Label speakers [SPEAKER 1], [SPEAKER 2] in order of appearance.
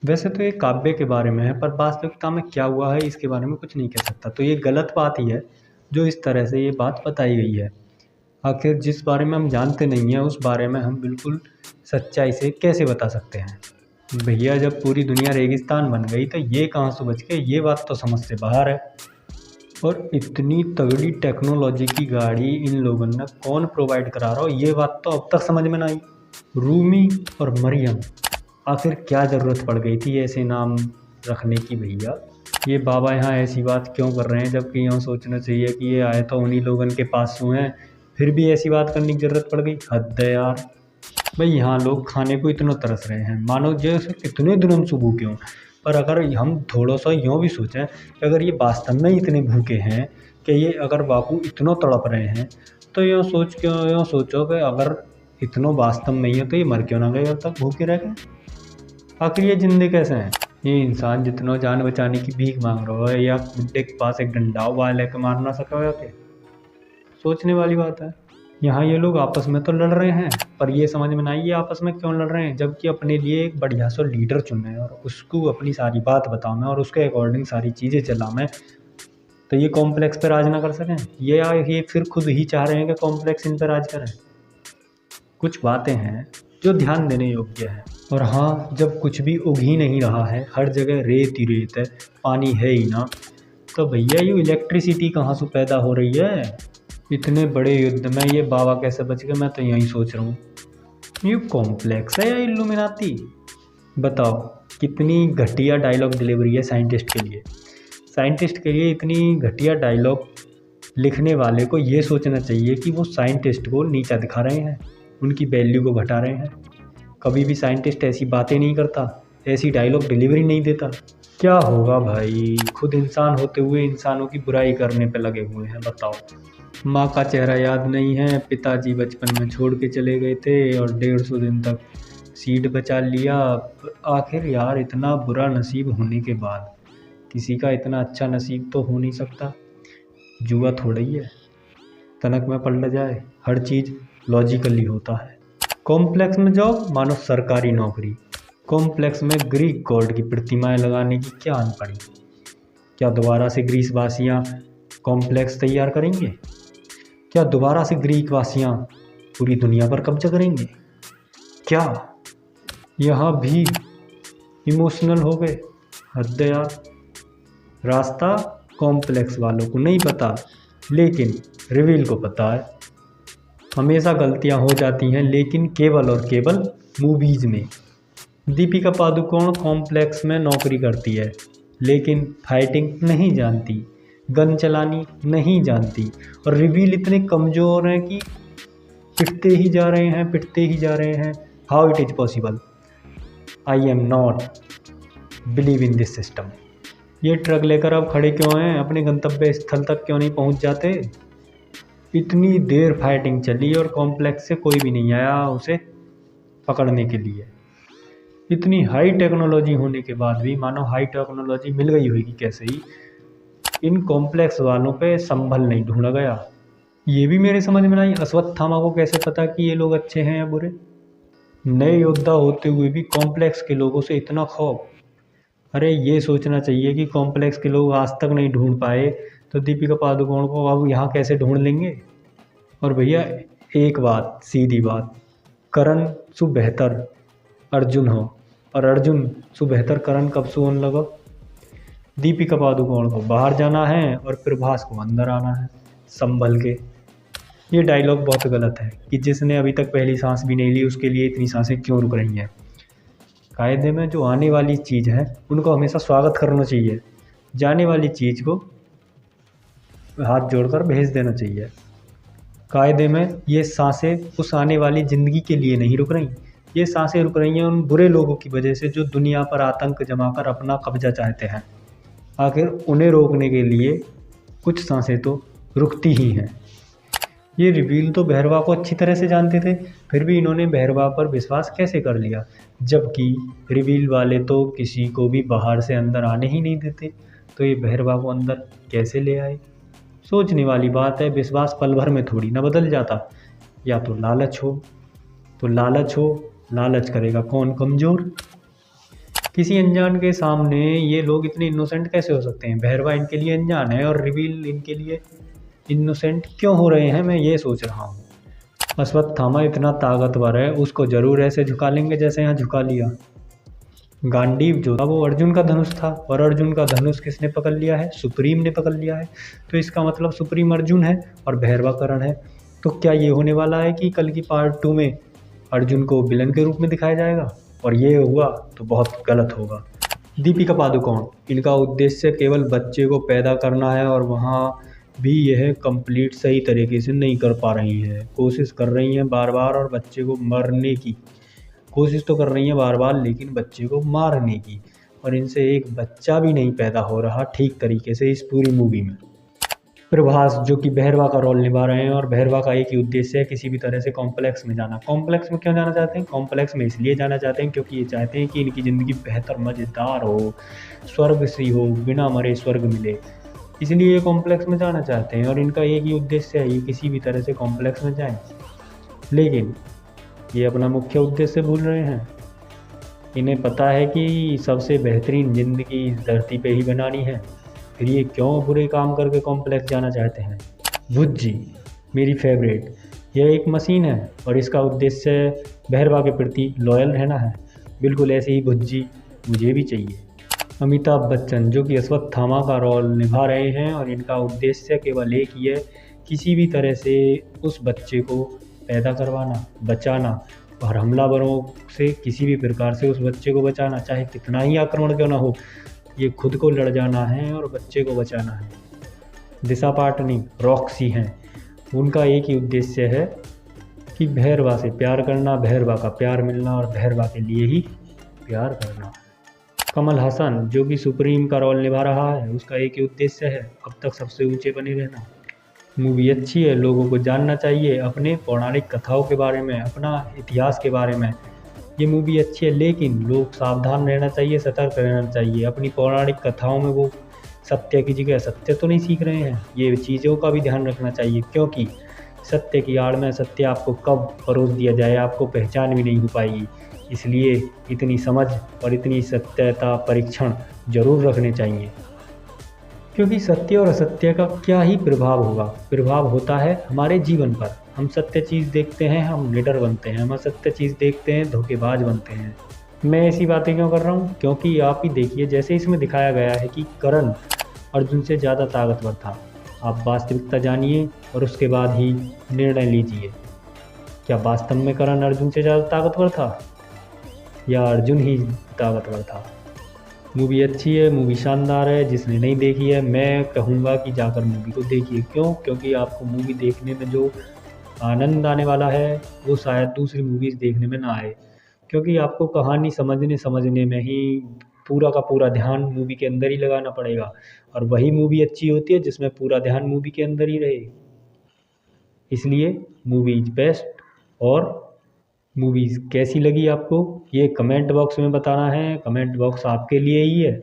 [SPEAKER 1] वैसे तो ये काव्य के बारे में है, पर वास्तविकता में क्या हुआ है इसके बारे में कुछ नहीं कह सकता। तो ये गलत बात ही है जो इस तरह से ये बात बताई गई है। आखिर जिस बारे में हम जानते नहीं हैं उस बारे में हम बिल्कुल सच्चाई से कैसे बता सकते हैं। भैया जब पूरी दुनिया रेगिस्तान बन गई तो ये कहाँ से बच गए, ये बात तो समझ से बाहर है। और इतनी तगड़ी टेक्नोलॉजी की गाड़ी इन लोगों ने कौन प्रोवाइड करा रहा हो, ये बात तो अब तक समझ में ना आई। रूमी और मरियम, आखिर क्या ज़रूरत पड़ गई थी ऐसे नाम रखने की भैया। ये बाबा यहाँ ऐसी बात क्यों कर रहे हैं, जबकि यहाँ सोचना चाहिए कि ये आए तो उन्हीं लोगों के पास हुए हैं, फिर भी ऐसी बात करने की ज़रूरत पड़ गई। हद है यार। भाई यहाँ लोग खाने को इतना तरस रहे हैं मानो जैसे इतने दिनों से भूखे हों। पर अगर हम थोड़ा सा यूँ भी सोचें कि अगर ये वास्तव में इतने भूखे हैं कि ये अगर बापू इतना तड़प रहे हैं, तो यूँ सोचो कि अगर इतना वास्तव में ही है तो ये मर क्यों ना गए अब तक भूखे रह गए। आखिर ये जिंदे कैसे हैं। ये इंसान जितना जान बचाने की भीख मांग रहा है या बुड्ढे के पास एक डंडा हुआ लेकर मार ना सका हो के, सोचने वाली बात है। यहाँ ये लोग आपस में तो लड़ रहे हैं, पर ये समझ में नहीं ये आपस में क्यों लड़ रहे हैं, जबकि अपने लिए एक बढ़िया सा लीडर चुने और उसको अपनी सारी बात बताऊँ मैं और उसके अकॉर्डिंग सारी चीज़ें चला मैं, तो ये कॉम्प्लेक्स पर राज ना कर सकें। ये फिर खुद ही चाह रहे हैं कि कॉम्प्लेक्स इन पर राज करें। कुछ बातें हैं जो ध्यान देने योग्य है। और हाँ, जब कुछ भी उग ही नहीं रहा है, हर जगह रेत ही रेत है, पानी है ही ना, तो भैया ये इलेक्ट्रिसिटी कहाँ से पैदा हो रही है। इतने बड़े युद्ध में ये बाबा कैसे बच गए, मैं तो यही सोच रहा हूँ। ये कॉम्प्लेक्स है या इल्यूमिनाती। बताओ कितनी घटिया डायलॉग डिलीवरी है साइंटिस्ट के लिए। साइंटिस्ट के लिए इतनी घटिया डायलॉग लिखने वाले को ये सोचना चाहिए कि वो साइंटिस्ट को नीचा दिखा रहे हैं, उनकी वैल्यू को घटा रहे हैं। कभी भी साइंटिस्ट ऐसी बातें नहीं करता, ऐसी डायलॉग डिलीवरी नहीं देता। क्या होगा भाई, खुद इंसान होते हुए इंसानों की बुराई करने पे लगे हुए हैं। बताओ, माँ का चेहरा याद नहीं है, पिताजी बचपन में छोड़ के चले गए थे और 150 दिन तक सीट बचा लिया। आखिर यार इतना बुरा नसीब होने के बाद किसी का इतना अच्छा नसीब तो हो नहीं सकता। जुआ थोड़ा ही है, तनक में पलट जाए, हर चीज़ लॉजिकली होता है। कॉम्प्लेक्स में जाओ मानो सरकारी नौकरी। कॉम्प्लेक्स में ग्रीक गॉड की प्रतिमाएं लगाने की क्या आन पड़ी। क्या दोबारा से ग्रीस वासियाँ कॉम्प्लेक्स तैयार करेंगे? क्या दोबारा से ग्रीक वासियाँ पूरी दुनिया पर कब्जा करेंगे? क्या यहाँ भी इमोशनल हो गए? हद है यार। रास्ता कॉम्प्लेक्स वालों को नहीं पता, लेकिन रिवील को पता है। हमेशा गलतियां हो जाती हैं, लेकिन केवल और केवल मूवीज़ में। दीपिका पादुकोण कॉम्प्लेक्स में नौकरी करती है, लेकिन फाइटिंग नहीं जानती, गन चलानी नहीं जानती, और रिवील इतने कमज़ोर हैं कि पिटते ही जा रहे हैं। How it is possible. I am not believe in this system. ये ट्रक लेकर अब खड़े क्यों हैं, अपने गंतव्य स्थल तक क्यों नहीं पहुंच जाते। इतनी देर फाइटिंग चली और कॉम्प्लेक्स से कोई भी नहीं आया उसे पकड़ने के लिए। इतनी हाई टेक्नोलॉजी होने के बाद भी, मानो हाई टेक्नोलॉजी मिल गई होगी कैसे ही, इन कॉम्प्लेक्स वालों पे संभल नहीं ढूंढा गया। ये भी मेरे समझ में नहीं, अश्वत्थामा को कैसे पता कि ये लोग अच्छे हैं या बुरे। नए योद्धा होते हुए भी कॉम्प्लेक्स के लोगों से इतना खौफ। अरे ये सोचना चाहिए कि कॉम्प्लेक्स के लोग आज तक नहीं ढूंढ पाए, तो दीपिका पादुकोण को अब यहाँ कैसे ढूंढ लेंगे। और भैया एक बात, सीधी बात, करण सु बेहतर अर्जुन हो और अर्जुन सु बेहतर करण कब से होने लगा। दीपिका पादुकोण को बाहर जाना है और प्रभास को अंदर आना है संभल के। ये डायलॉग बहुत गलत है कि जिसने अभी तक पहली सांस भी नहीं ली उसके लिए इतनी सांसें क्यों रुक रही हैं। कायदे में जो आने वाली चीज़ है उनको हमेशा स्वागत करना चाहिए, जाने वाली चीज़ को हाथ जोड़कर भेज देना चाहिए। कायदे में ये सांसें उस आने वाली ज़िंदगी के लिए नहीं रुक रही, ये सांसें रुक रही हैं उन बुरे लोगों की वजह से जो दुनिया पर आतंक जमाकर अपना कब्जा चाहते हैं। आखिर उन्हें रोकने के लिए कुछ सांसें तो रुकती ही हैं। ये रिवील तो भैरवा को अच्छी तरह से जानते थे, फिर भी इन्होंने भैरवा पर विश्वास कैसे कर लिया, जबकि रिवील वाले तो किसी को भी बाहर से अंदर आने ही नहीं देते, तो ये भैरवा को अंदर कैसे ले आए। सोचने वाली बात है। विश्वास पल भर में थोड़ी ना बदल जाता। या तो लालच हो, लालच करेगा कौन, कमज़ोर। किसी अनजान के सामने ये लोग इतने इनोसेंट कैसे हो सकते हैं? भैरवा इनके लिए अनजान है और रिवील इनके लिए इनोसेंट क्यों हो रहे हैं, मैं ये सोच रहा हूँ। अश्वत्थामा इतना ताकतवर है, उसको ज़रूर ऐसे झुका लेंगे जैसे यहाँ झुका लिया। गांडीव जो था वो अर्जुन का धनुष था, और अर्जुन का धनुष किसने पकड़ लिया है? सुप्रीम ने पकड़ लिया है। तो इसका मतलब सुप्रीम अर्जुन है और भैरवा करण है। तो क्या ये होने वाला है कि कल की पार्ट 2 में अर्जुन को विलन के रूप में दिखाया जाएगा? और ये हुआ तो बहुत गलत होगा। दीपिका पादुकोण, इनका उद्देश्य केवल बच्चे को पैदा करना है, और वहाँ भी यह कंप्लीट सही तरीके से नहीं कर पा रही है। कोशिश कर रही हैं बार बार और बच्चे को मरने की कोशिश तो कर रही हैं बार बार, लेकिन बच्चे को मारने की, और इनसे एक बच्चा भी नहीं पैदा हो रहा ठीक तरीके से इस पूरी मूवी में। प्रभास जो कि भैरवा का रोल निभा रहे हैं, और भैरवा का एक ही उद्देश्य है किसी भी तरह से कॉम्प्लेक्स में जाना। कॉम्प्लेक्स में क्यों जाना चाहते हैं? कॉम्प्लेक्स में इसलिए जाना चाहते हैं क्योंकि ये चाहते हैं कि इनकी ज़िंदगी बेहतर मज़ेदार हो, स्वर्ग सी हो, बिना मरे स्वर्ग मिले, इसलिए ये कॉम्प्लेक्स में जाना चाहते हैं। और इनका एक ही उद्देश्य है, ये किसी भी तरह से कॉम्प्लेक्स में जाएं। लेकिन ये अपना मुख्य उद्देश्य भूल रहे हैं। इन्हें पता है कि सबसे बेहतरीन ज़िंदगी इस धरती पे ही बनानी है, फिर ये क्यों बुरे काम करके कॉम्प्लेक्स जाना चाहते हैं? भुज्जी मेरी फेवरेट, यह एक मशीन है और इसका उद्देश्य भैरवा के प्रति लॉयल रहना है। बिल्कुल ऐसे ही भुज्जी मुझे भी चाहिए। अमिताभ बच्चन जो कि अश्वत्थामा का रोल निभा रहे हैं, और इनका उद्देश्य केवल एक ही है, किसी भी तरह से उस बच्चे को पैदा करवाना, बचाना, और हमलावरों से किसी भी प्रकार से उस बच्चे को बचाना, चाहे कितना ही आक्रमण क्यों ना हो। ये खुद को लड़ जाना है और बच्चे को बचाना है। दिशा पाटनी रॉक्सी हैं, उनका एक ही उद्देश्य है कि भैरवा से प्यार करना, भैरवा का प्यार मिलना, और भैरवा के लिए ही प्यार करना। कमल हसन जो कि सुप्रीम का रोल निभा रहा है, उसका एक ही उद्देश्य है, अब तक सबसे ऊंचे बने रहना। मूवी अच्छी है, लोगों को जानना चाहिए अपने पौराणिक कथाओं के बारे में, अपना इतिहास के बारे में। ये मूवी अच्छी है, लेकिन लोग सावधान रहना चाहिए, सतर्क रहना चाहिए। अपनी पौराणिक कथाओं में वो सत्य की जगह सत्य तो नहीं सीख रहे हैं, ये चीज़ों का भी ध्यान रखना चाहिए, क्योंकि सत्य की आड़ में सत्य आपको कब परोस दिया जाए आपको पहचान भी नहीं हो पाएगी। इसलिए इतनी समझ और इतनी सत्यता परीक्षण जरूर रखने चाहिए, क्योंकि सत्य और असत्य का क्या ही प्रभाव होगा। प्रभाव होता है हमारे जीवन पर। हम सत्य चीज़ देखते हैं हम निडर बनते हैं, हम असत्य चीज़ देखते हैं धोखेबाज बनते हैं। मैं ऐसी बातें क्यों कर रहा हूँ? क्योंकि आप ही देखिए, जैसे इसमें दिखाया गया है कि करण अर्जुन से ज़्यादा ताकतवर था। आप वास्तविकता जानिए और उसके बाद ही निर्णय लीजिए। क्या वास्तव में करण अर्जुन से ज़्यादा ताकतवर था, या अर्जुन ही ताकतवर था? मूवी अच्छी है, मूवी शानदार है। जिसने नहीं देखी है, मैं कहूँगा कि जाकर मूवी को देखिए। क्यों? क्योंकि आपको मूवी देखने में जो आनंद आने वाला है वो शायद दूसरी मूवीज़ देखने में ना आए, क्योंकि आपको कहानी समझने में ही पूरा का पूरा ध्यान मूवी के अंदर ही लगाना पड़ेगा, और वही मूवी अच्छी होती है जिसमें पूरा ध्यान मूवी के अंदर ही रहे। इसलिए मूवी इज बेस्ट। और मूवीज़ कैसी लगी आपको, ये कमेंट बॉक्स में बताना है। कमेंट बॉक्स आपके लिए ही है।